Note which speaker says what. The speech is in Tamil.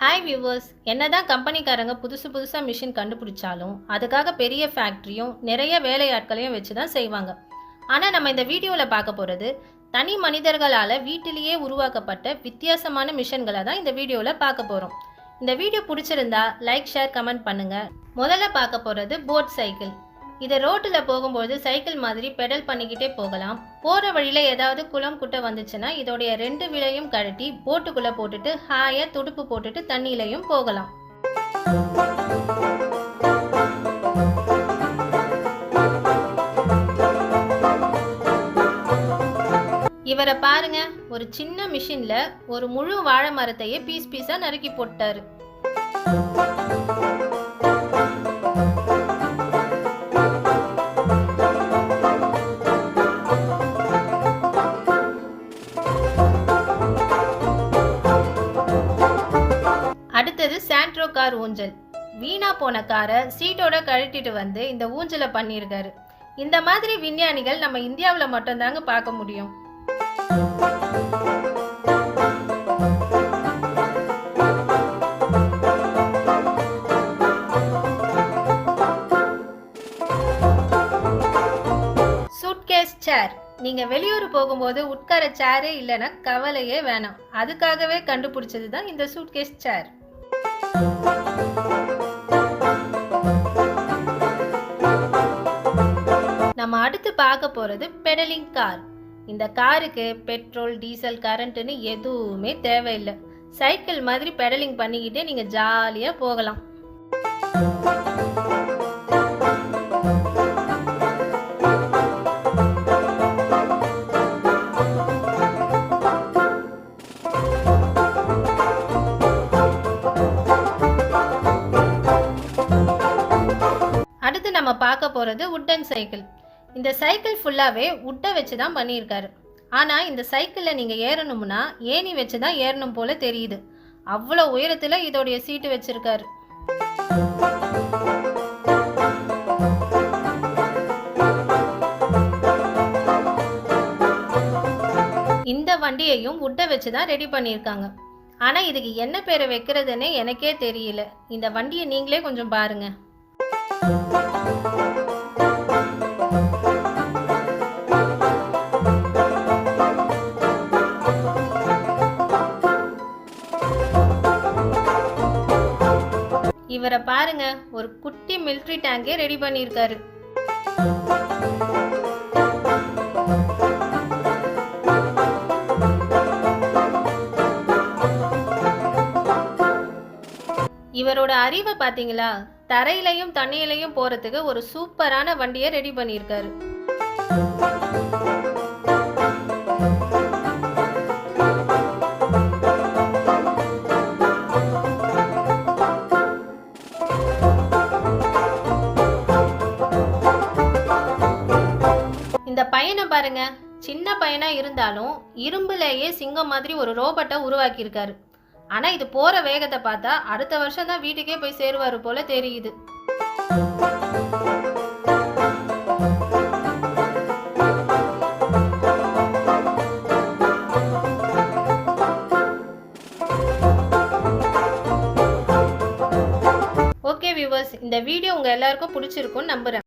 Speaker 1: ஹாய் வியூவர்ஸ், என்னதான் கம்பெனிக்காரங்க புதுசாக மிஷின் கண்டுபிடிச்சாலும் அதுக்காக பெரிய ஃபேக்ட்ரியும் நிறைய வேலையாட்களையும் வச்சு தான் செய்வாங்க. ஆனால் நம்ம இந்த வீடியோவில் பார்க்க போகிறது தனி மனிதர்களால் வீட்டிலேயே உருவாக்கப்பட்ட வித்தியாசமான மிஷின்களை தான் இந்த வீடியோவில் பார்க்க போகிறோம். இந்த வீடியோ பிடிச்சிருந்தா லைக், ஷேர், கமெண்ட் பண்ணுங்கள். முதல்ல பார்க்க போகிறது போட் சைக்கிள். இதை ரோட்டில் போகும்போது சைக்கிள் மாதிரி பெடல் பண்ணிக்கிட்டே போகலாம். போகிற வழியில் ஏதாவது குளம் குட்டை வந்துச்சுன்னா இதோடைய 2 விலையும் கழட்டி போட்டுக்குள்ளே போட்டுட்டு ஹாயாக துடுப்பு போட்டுட்டு தண்ணியிலையும் போகலாம். இவரை பாருங்க, ஒரு சின்ன மிஷின்ல ஒரு முழு வாழை மரத்தையே பீஸா நறுக்கி போட்டாரு. அடுத்தது சாண்ட்ரோ கார் ஊஞ்சல். வீணா போன காரை சீட்டோட கழட்டிட்டு வந்து இந்த ஊஞ்சலை பண்ணியிருக்காரு. இந்த மாதிரி விஞ்ஞானிகள் நம்ம இந்தியாவில் மட்டும்தாங்க பார்க்க முடியும். சூட்கேஸ் சேர். நீங்க வெளியூர் போகும்போது உட்கார சேரே இல்லைன்னா கவலையே வேணாம். அதுக்காகவே கண்டுபிடிச்சது தான் இந்த சூட்கேஸ் சேர். நம்ம அடுத்து பார்க்க போறது பெடலிங் கார். இந்த காருக்கு பெட்ரோல், டீசல், கரண்ட்னு எதுவுமே தேவையில்லை. சைக்கிள் மாதிரி பெடலிங் பண்ணிக்கிட்டே நீங்க ஜாலியா போகலாம். அடுத்து நம்ம பார்க்க போகிறது உட்டன் சைக்கிள். இந்த சைக்கிள் ஃபுல்லாகவே உட்டை வச்சு தான் பண்ணியிருக்காரு. ஆனால் இந்த சைக்கிளில் நீங்கள் ஏறணும்னா ஏணி வச்சு தான் ஏறணும் போல தெரியுது. அவ்வளோ உயரத்தில் இதோடைய சீட்டு வச்சிருக்காரு. இந்த வண்டியையும் உட்டை வச்சு தான் ரெடி பண்ணியிருக்காங்க. ஆனால் இதுக்கு என்ன பேரை வைக்கிறதுன்னே எனக்கே தெரியல. இந்த வண்டியை நீங்களே கொஞ்சம் பாருங்க. இவரை பாருங்க, ஒரு குட்டி மிலிட்டரி டேங்கே ரெடி பண்ணியிருக்காரு. இவரோட அறிவை பாத்தீங்களா? தரையிலையும் தண்ணியிலையும் போறதுக்கு ஒரு சூப்பரான வண்டியை ரெடி பண்ணியிருக்காரு. இந்த பையனை பாருங்க, சின்ன பையனா இருந்தாலும் இரும்புலேயே சிங்கம் மாதிரி ஒரு ரோபோட்டை உருவாக்கியிருக்காரு. ஆனா இது போற வேகத்தை பார்த்தா அடுத்த வருஷம் தான் வீட்டுக்கே போய் சேருவாரு போல தெரியுது. ஓகே வியூவர்ஸ், இந்த வீடியோ உங்க எல்லாருக்கும் பிடிச்சிருக்கும்னு நம்புறேன்.